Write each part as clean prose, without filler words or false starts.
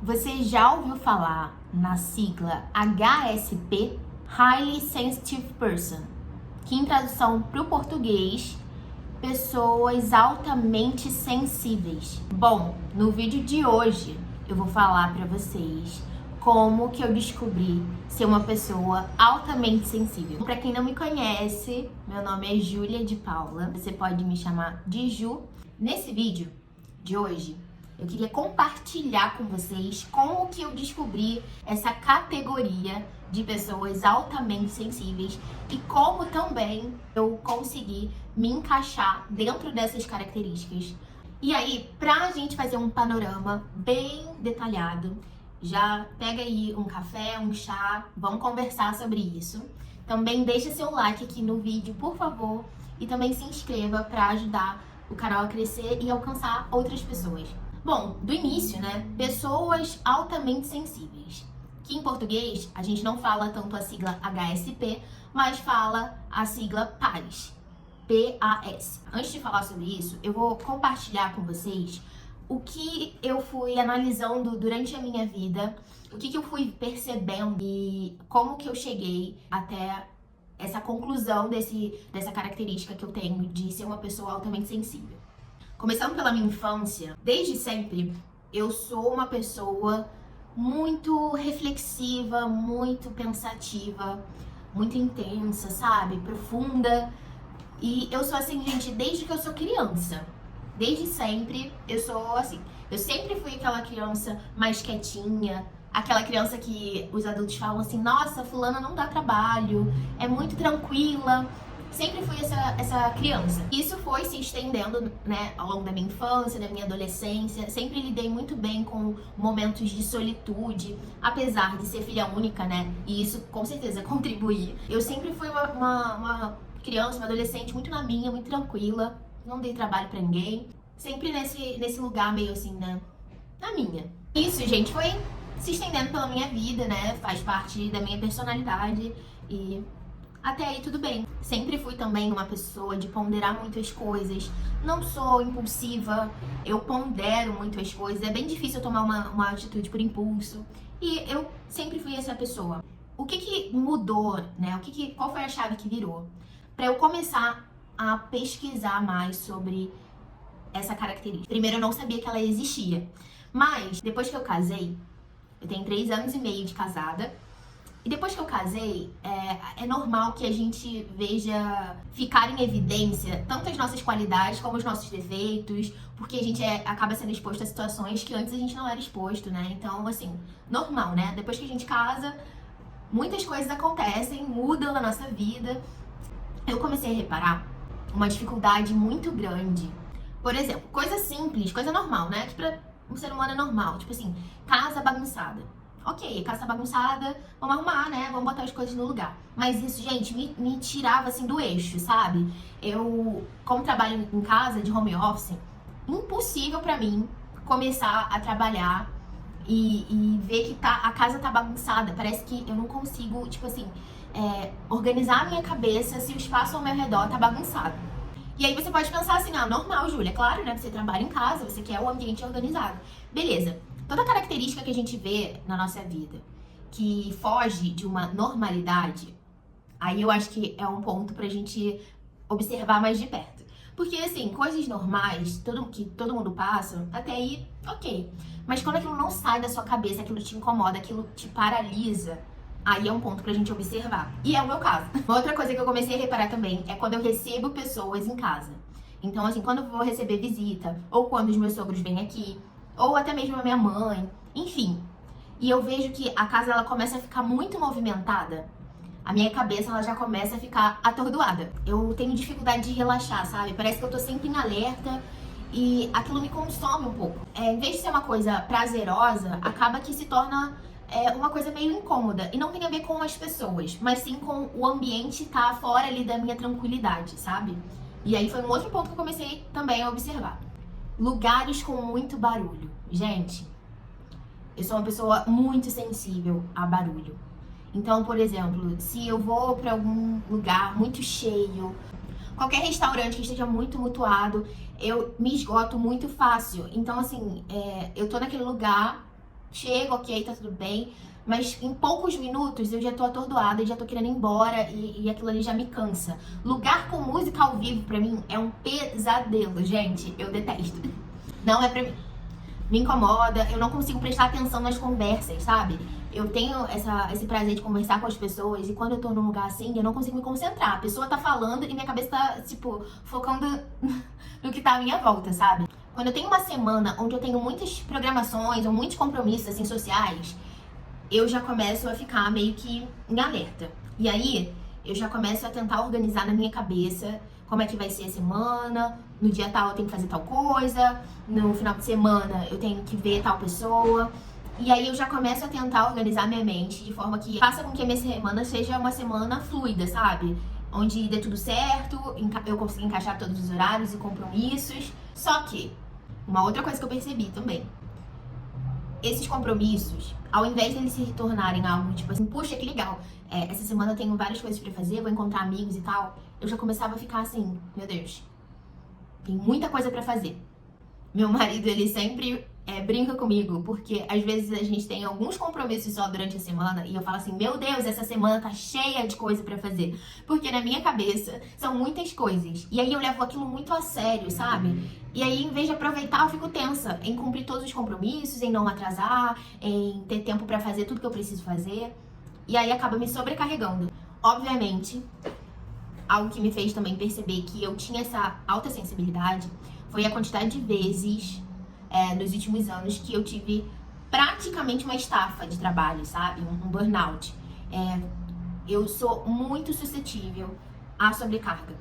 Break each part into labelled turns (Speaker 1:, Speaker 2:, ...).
Speaker 1: Você já ouviu falar na sigla HSP? Highly Sensitive Person, que em tradução para o português, pessoas altamente sensíveis. Bom, no vídeo de hoje eu vou falar para vocês como que eu descobri ser uma pessoa altamente sensível. Para quem não me conhece, meu nome é Júlia de Paula, você pode me chamar de Ju. Nesse vídeo de hoje, eu queria compartilhar com vocês como que eu descobri essa categoria de pessoas altamente sensíveis e como também eu consegui me encaixar dentro dessas características. E aí, pra gente fazer um panorama bem detalhado, já pega aí um café, um chá, vamos conversar sobre isso. Também deixa seu like aqui no vídeo, por favor, e também se inscreva para ajudar o canal a crescer e alcançar outras pessoas. Bom, do início, né? Pessoas altamente sensíveis. Que em português a gente não fala tanto a sigla HSP, mas fala a sigla PAS. PAS. Antes de falar sobre isso, eu vou compartilhar com vocês o que eu fui analisando durante a minha vida, o que eu fui percebendo e como que eu cheguei até essa conclusão dessa característica que eu tenho de ser uma pessoa altamente sensível. Começando pela minha infância, desde sempre eu sou uma pessoa muito reflexiva, muito pensativa, muito intensa, sabe? Profunda. E eu sou assim, gente, desde que eu sou criança. Desde sempre eu sou assim. Eu sempre fui aquela criança mais quietinha, aquela criança que os adultos falam assim: nossa, fulana não dá trabalho, é muito tranquila. Sempre fui essa criança. Isso foi se estendendo, né, ao longo da minha infância, da minha adolescência. Sempre lidei muito bem com momentos de solitude, apesar de ser filha única, né? E isso com certeza contribuía. Eu sempre fui uma criança, uma adolescente muito na minha, muito tranquila. Não dei trabalho pra ninguém. Sempre nesse lugar meio assim, né, na minha. Isso, gente, foi se estendendo pela minha vida, né? Faz parte da minha personalidade e até aí tudo bem. Sempre fui também uma pessoa de ponderar muito as coisas. Não sou impulsiva, eu pondero muito as coisas. É bem difícil eu tomar uma atitude por impulso. E eu sempre fui essa pessoa. O que mudou, né? Qual foi a chave que virou? Pra eu começar a pesquisar mais sobre essa característica. Primeiro, eu não sabia que ela existia. Mas, depois que eu casei, eu tenho 3 anos e meio de casada. E depois que eu casei, é normal que a gente veja ficar em evidência tanto as nossas qualidades como os nossos defeitos, porque a gente acaba sendo exposto a situações que antes a gente não era exposto, né? Então, assim, normal, né? Depois que a gente casa, muitas coisas acontecem, mudam na nossa vida. Eu comecei a reparar uma dificuldade muito grande. Por exemplo, coisa simples, coisa normal, né? Que pra um ser humano é normal. Tipo assim, casa bagunçada. Ok, casa bagunçada, vamos arrumar, né? Vamos botar as coisas no lugar. Mas isso, gente, me tirava, assim, do eixo, sabe? Eu, como trabalho em casa, de home office, impossível pra mim começar a trabalhar e ver que a casa tá bagunçada. Parece que eu não consigo, tipo assim, organizar a minha cabeça se o espaço ao meu redor tá bagunçado. E aí você pode pensar assim: ah, normal, Júlia, claro, né? Você trabalha em casa, você quer o ambiente organizado. Beleza. Toda característica que a gente vê na nossa vida que foge de uma normalidade, aí eu acho que é um ponto pra gente observar mais de perto. Porque, assim, coisas normais, que todo mundo passa, até aí, ok. Mas quando aquilo não sai da sua cabeça, aquilo te incomoda, aquilo te paralisa, aí é um ponto pra gente observar. E é o meu caso. Uma outra coisa que eu comecei a reparar também é quando eu recebo pessoas em casa. Então, assim, quando eu vou receber visita, ou quando os meus sogros vêm aqui, ou até mesmo a minha mãe, enfim. E eu vejo que a casa ela começa a ficar muito movimentada. A minha cabeça ela já começa a ficar atordoada. Eu tenho dificuldade de relaxar, sabe? Parece que eu tô sempre em alerta e aquilo me consome um pouco. Em vez de ser uma coisa prazerosa, acaba que se torna uma coisa meio incômoda. E não tem a ver com as pessoas, mas sim com o ambiente tá fora ali da minha tranquilidade, sabe? E aí foi um outro ponto que eu comecei também a observar. Lugares com muito barulho. Gente, eu sou uma pessoa muito sensível a barulho. Então, por exemplo, se eu vou pra algum lugar muito cheio, qualquer restaurante que esteja muito tumultuado, eu me esgoto muito fácil. Então, assim, eu tô naquele lugar, chego, ok, tá tudo bem, mas em poucos minutos eu já tô atordoada e já tô querendo ir embora e aquilo ali já me cansa. Lugar com música ao vivo pra mim é um pesadelo, gente, eu detesto. Não é pra mim. Me incomoda, eu não consigo prestar atenção nas conversas, sabe? Eu tenho esse prazer de conversar com as pessoas e quando eu tô num lugar assim, eu não consigo me concentrar. A pessoa tá falando e minha cabeça tá, tipo, focando no que tá à minha volta, sabe? Quando eu tenho uma semana onde eu tenho muitas programações ou muitos compromissos, assim, sociais, eu já começo a ficar meio que em alerta. E aí, eu já começo a tentar organizar na minha cabeça como é que vai ser a semana, no dia tal eu tenho que fazer tal coisa, no final de semana eu tenho que ver tal pessoa. E aí eu já começo a tentar organizar minha mente de forma que faça com que a minha semana seja uma semana fluida, sabe? Onde dê tudo certo, eu consiga encaixar todos os horários e compromissos. Só que, uma outra coisa que eu percebi também, esses compromissos, ao invés de eles se tornarem algo tipo assim, puxa, que legal, essa semana eu tenho várias coisas pra fazer, vou encontrar amigos e tal, eu já começava a ficar assim, meu Deus, tem muita coisa pra fazer. Meu marido, ele sempre brinca comigo, porque às vezes a gente tem alguns compromissos só durante a semana e eu falo assim, meu Deus, essa semana tá cheia de coisa pra fazer. Porque na minha cabeça são muitas coisas. E aí eu levo aquilo muito a sério, sabe? E aí, em vez de aproveitar, eu fico tensa em cumprir todos os compromissos, em não atrasar, em ter tempo pra fazer tudo que eu preciso fazer. E aí acaba me sobrecarregando. Obviamente, algo que me fez também perceber que eu tinha essa alta sensibilidade foi a quantidade de vezes nos últimos anos que eu tive praticamente uma estafa de trabalho, sabe? Um burnout. Eu sou muito suscetível à sobrecarga.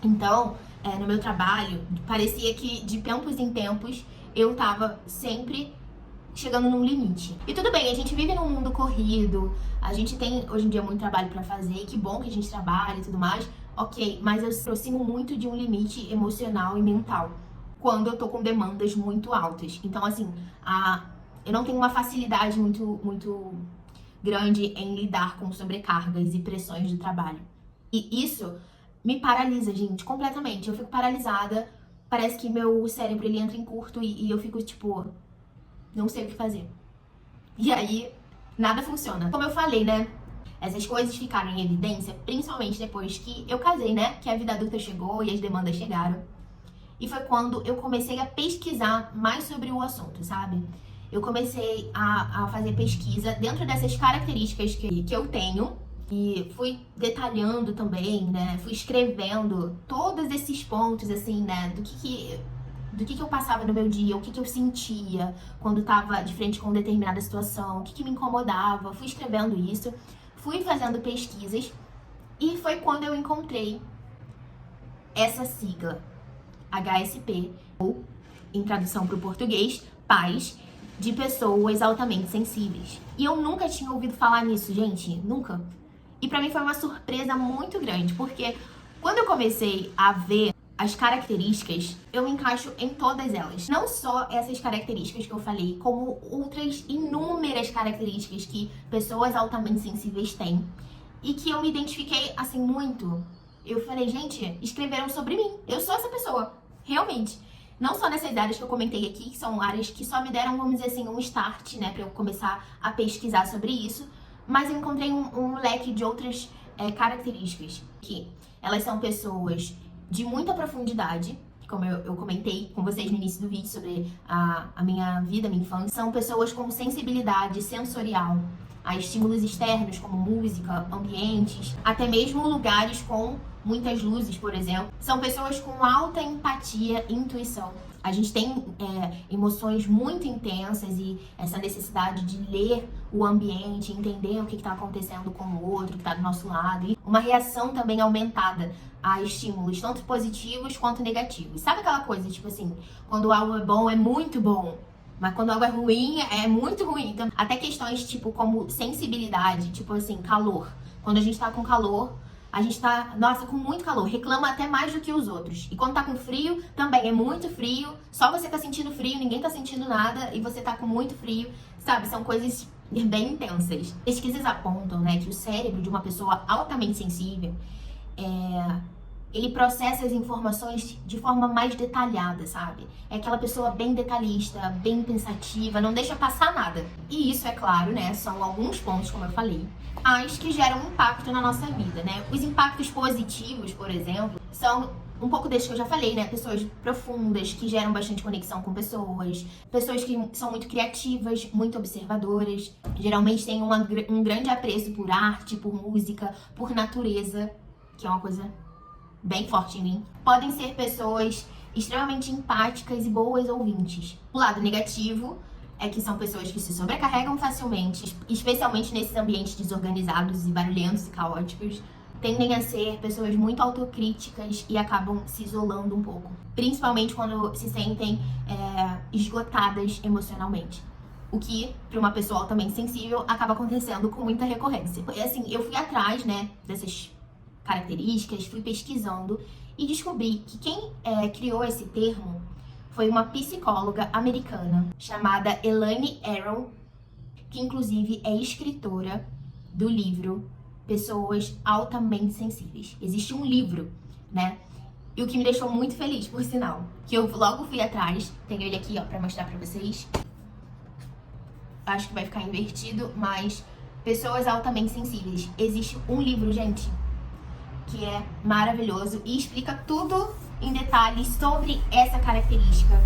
Speaker 1: Então, no meu trabalho, parecia que de tempos em tempos eu tava sempre chegando num limite. E tudo bem, a gente vive num mundo corrido, a gente tem hoje em dia muito trabalho pra fazer, que bom que a gente trabalha e tudo mais, ok, mas eu aproximo muito de um limite emocional e mental quando eu tô com demandas muito altas. Então, assim, eu não tenho uma facilidade muito grande em lidar com sobrecargas e pressões do trabalho. E isso me paralisa, gente, completamente. Eu fico paralisada, parece que meu cérebro ele entra em curto e eu fico, tipo, não sei o que fazer. E aí, nada funciona. Como eu falei, né? Essas coisas ficaram em evidência, principalmente depois que eu casei, né? Que a vida adulta chegou e as demandas chegaram. E foi quando eu comecei a pesquisar mais sobre o assunto, sabe? Eu comecei a fazer pesquisa dentro dessas características que eu tenho. E fui detalhando também, né? Fui escrevendo todos esses pontos, assim, né? Do que eu passava no meu dia, o que eu sentia quando tava de frente com determinada situação, o que me incomodava. Fui escrevendo isso, fui fazendo pesquisas e foi quando eu encontrei essa sigla, HSP, ou, em tradução para o português, pais de pessoas altamente sensíveis. E eu nunca tinha ouvido falar nisso, gente, nunca. E pra mim foi uma surpresa muito grande, porque quando eu comecei a ver as características, eu me encaixo em todas elas. Não só essas características que eu falei, como outras inúmeras características que pessoas altamente sensíveis têm. E que eu me identifiquei, assim, muito. Eu falei, gente, escreveram sobre mim. Eu sou essa pessoa, realmente. Não só nessas áreas que eu comentei aqui, que são áreas que só me deram, vamos dizer assim, um start, né, pra eu começar a pesquisar sobre isso. Mas eu encontrei um leque de outras características, que elas são pessoas de muita profundidade, como eu comentei com vocês no início do vídeo sobre a minha vida, a minha infância. São pessoas com sensibilidade sensorial a estímulos externos, como música, ambientes, até mesmo lugares com muitas luzes, por exemplo. São pessoas com alta empatia e intuição. A gente tem emoções muito intensas e essa necessidade de ler o ambiente, entender o que está acontecendo com o outro, que está do nosso lado. E uma reação também aumentada a estímulos, tanto positivos quanto negativos. Sabe aquela coisa, tipo assim, quando algo é bom, é muito bom. Mas quando algo é ruim, é muito ruim. Então, até questões, tipo, como sensibilidade, tipo assim, calor. Quando a gente tá com calor, a gente tá, nossa, com muito calor, reclama até mais do que os outros. E quando tá com frio, também é muito frio, só você tá sentindo frio, ninguém tá sentindo nada e você tá com muito frio, sabe? São coisas bem intensas. Pesquisas apontam, né, que o cérebro de uma pessoa altamente sensível, ele processa as informações de forma mais detalhada, sabe? É aquela pessoa bem detalhista, bem pensativa, não deixa passar nada. E isso, é claro, né, são alguns pontos, como eu falei, mas que geram impacto na nossa vida, né? Os impactos positivos, por exemplo, são um pouco desse que eu já falei, né? Pessoas profundas, que geram bastante conexão com pessoas, pessoas que são muito criativas, muito observadoras, geralmente têm um grande apreço por arte, por música, por natureza, que é uma coisa bem forte em mim. Podem ser pessoas extremamente empáticas e boas ouvintes. O lado negativo é que são pessoas que se sobrecarregam facilmente, especialmente nesses ambientes desorganizados e barulhentos e caóticos. Tendem a ser pessoas muito autocríticas e acabam se isolando um pouco, principalmente quando se sentem esgotadas emocionalmente. O que, para uma pessoa altamente sensível, acaba acontecendo com muita recorrência. E assim, eu fui atrás, né, dessas características, fui pesquisando e descobri que quem criou esse termo foi uma psicóloga americana chamada Elaine Aron, que inclusive é escritora do livro Pessoas Altamente Sensíveis. Existe um livro, né? E o que me deixou muito feliz, por sinal, que eu logo fui atrás, tenho ele aqui, ó, pra mostrar pra vocês. Acho que vai ficar invertido, mas Pessoas Altamente Sensíveis. Existe um livro, gente, que é maravilhoso e explica tudo em detalhes sobre essa característica.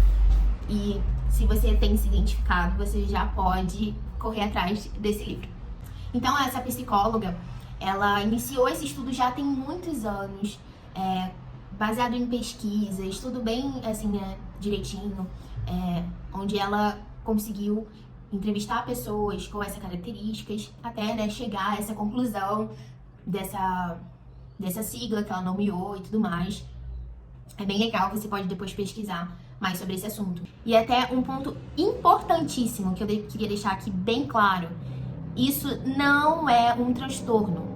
Speaker 1: E se você tem se identificado, você já pode correr atrás desse livro. Então, essa psicóloga, ela iniciou esse estudo já tem muitos anos, baseado em pesquisas, tudo bem, assim, né, direitinho, onde ela conseguiu entrevistar pessoas com essas características, até, né, chegar a essa conclusão dessa sigla que ela nomeou e tudo mais. É bem legal, você pode depois pesquisar mais sobre esse assunto. E até um ponto importantíssimo que eu queria deixar aqui bem claro: isso não é um transtorno.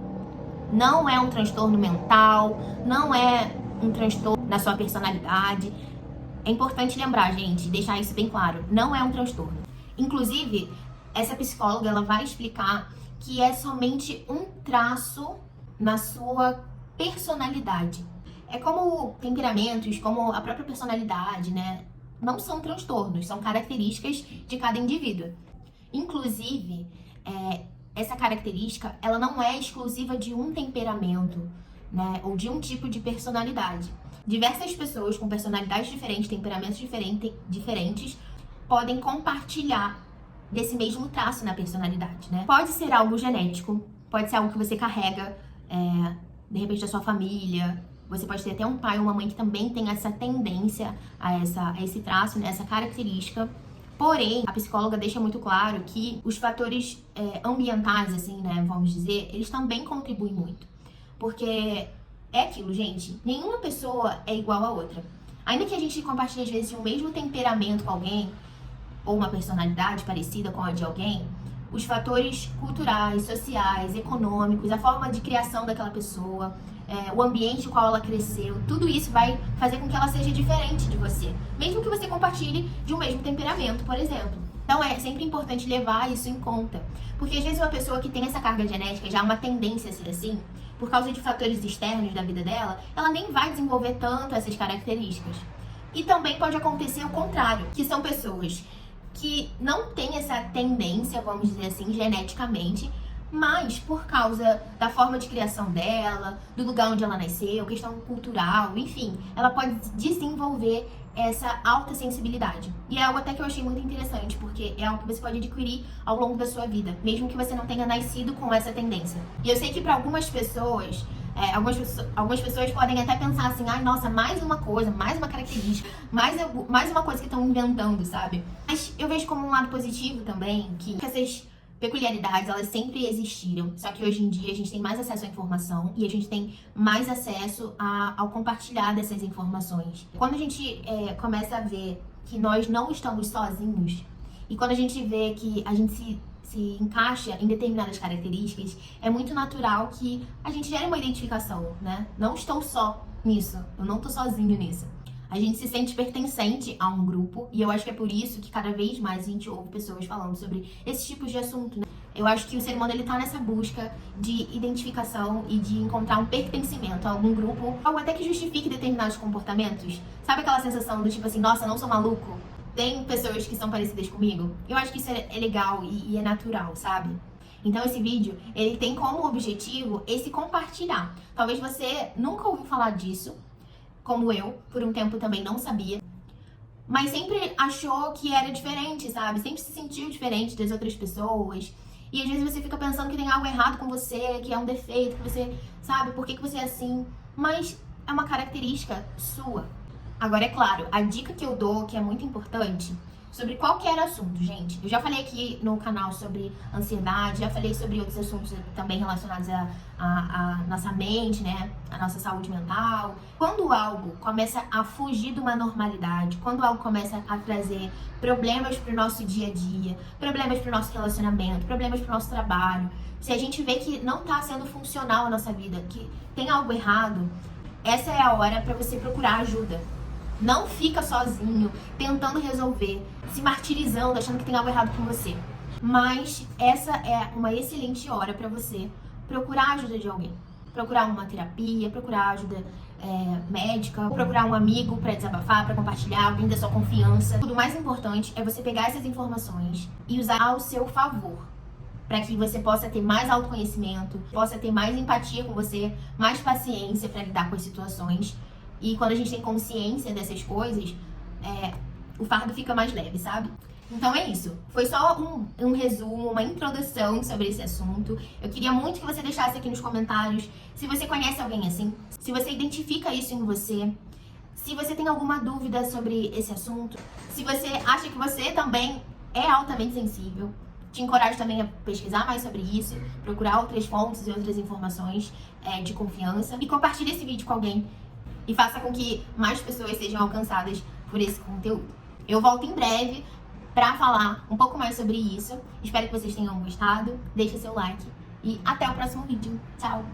Speaker 1: Não é um transtorno mental, não é um transtorno da sua personalidade. É importante lembrar, gente, deixar isso bem claro. Não é um transtorno. Inclusive, essa psicóloga, ela vai explicar que é somente um traço na sua personalidade. É como temperamentos, como a própria personalidade, né? Não são transtornos, são características de cada indivíduo. Inclusive, essa característica, ela não é exclusiva de um temperamento, né? Ou de um tipo de personalidade. Diversas pessoas com personalidades diferentes, temperamentos diferentes, podem compartilhar desse mesmo traço na personalidade, né? Pode ser algo genético, pode ser algo que você carrega, de repente, da sua família. Você pode ter até um pai ou uma mãe que também tem essa tendência a esse traço, né? Essa característica. Porém, a psicóloga deixa muito claro que os fatores ambientais, assim, né, vamos dizer, eles também contribuem muito. Porque é aquilo, gente, nenhuma pessoa é igual a outra. Ainda que a gente compartilhe, às vezes, o mesmo temperamento com alguém, ou uma personalidade parecida com a de alguém, os fatores culturais, sociais, econômicos, a forma de criação daquela pessoa, o ambiente no qual ela cresceu, tudo isso vai fazer com que ela seja diferente de você, mesmo que você compartilhe de um mesmo temperamento, por exemplo. Então é sempre importante levar isso em conta, porque às vezes uma pessoa que tem essa carga genética, já há uma tendência a ser assim, por causa de fatores externos da vida dela, ela nem vai desenvolver tanto essas características. E também pode acontecer o contrário, que são pessoas que não têm essa tendência, vamos dizer assim, geneticamente, mas por causa da forma de criação dela, do lugar onde ela nasceu, questão cultural, enfim, ela pode desenvolver essa alta sensibilidade. E é algo até que eu achei muito interessante, porque é algo que você pode adquirir ao longo da sua vida, mesmo que você não tenha nascido com essa tendência. E eu sei que para algumas pessoas, algumas pessoas podem até pensar assim, ai, nossa, mais uma coisa, mais uma característica, mais uma coisa que estão inventando, sabe? Mas eu vejo como um lado positivo também, que essas peculiaridades, elas sempre existiram, só que hoje em dia a gente tem mais acesso à informação e a gente tem mais acesso ao compartilhar dessas informações. Quando a gente começa a ver que nós não estamos sozinhos e quando a gente vê que a gente se encaixa em determinadas características, é muito natural que a gente gere uma identificação, né? Não estou só nisso, eu não estou sozinho nisso. A gente se sente pertencente a um grupo e eu acho que é por isso que cada vez mais a gente ouve pessoas falando sobre esses tipos de assunto, né? Eu acho que o ser humano, ele tá nessa busca de identificação e de encontrar um pertencimento a algum grupo, algo até que justifique determinados comportamentos. Sabe aquela sensação do tipo assim, nossa, não sou maluco? Tem pessoas que são parecidas comigo? Eu acho que isso é legal e é natural, sabe? Então esse vídeo, ele tem como objetivo esse compartilhar. Talvez você nunca ouviu falar disso, como eu, por um tempo também não sabia. Mas sempre achou que era diferente, sabe? Sempre se sentiu diferente das outras pessoas. E às vezes você fica pensando que tem algo errado com você, que é um defeito, que você, sabe, por que você é assim? Mas é uma característica sua. Agora, é claro, a dica que eu dou, que é muito importante, sobre qualquer assunto, gente. Eu já falei aqui no canal sobre ansiedade, já falei sobre outros assuntos também relacionados à nossa mente, né? A nossa saúde mental. Quando algo começa a fugir de uma normalidade, quando algo começa a trazer problemas pro nosso dia a dia, problemas pro nosso relacionamento, problemas pro nosso trabalho, se a gente vê que não tá sendo funcional a nossa vida, que tem algo errado, essa é a hora para você procurar ajuda. Não fica sozinho, tentando resolver, se martirizando, achando que tem algo errado com você. Mas essa é uma excelente hora para você procurar a ajuda de alguém. Procurar uma terapia, procurar ajuda médica, procurar um amigo para desabafar, para compartilhar, alguém da sua confiança. Tudo mais importante é você pegar essas informações e usar ao seu favor, para que você possa ter mais autoconhecimento, possa ter mais empatia com você, mais paciência para lidar com as situações. E quando a gente tem consciência dessas coisas, o fardo fica mais leve, sabe? Então é isso. Foi só um resumo, uma introdução sobre esse assunto. Eu queria muito que você deixasse aqui nos comentários se você conhece alguém assim, se você identifica isso em você, se você tem alguma dúvida sobre esse assunto, se você acha que você também é altamente sensível. Te encorajo também a pesquisar mais sobre isso, procurar outras fontes e outras informações de confiança. E compartilhe esse vídeo com alguém. E faça com que mais pessoas sejam alcançadas por esse conteúdo. Eu volto em breve para falar um pouco mais sobre isso. Espero que vocês tenham gostado. Deixe seu like e até o próximo vídeo. Tchau!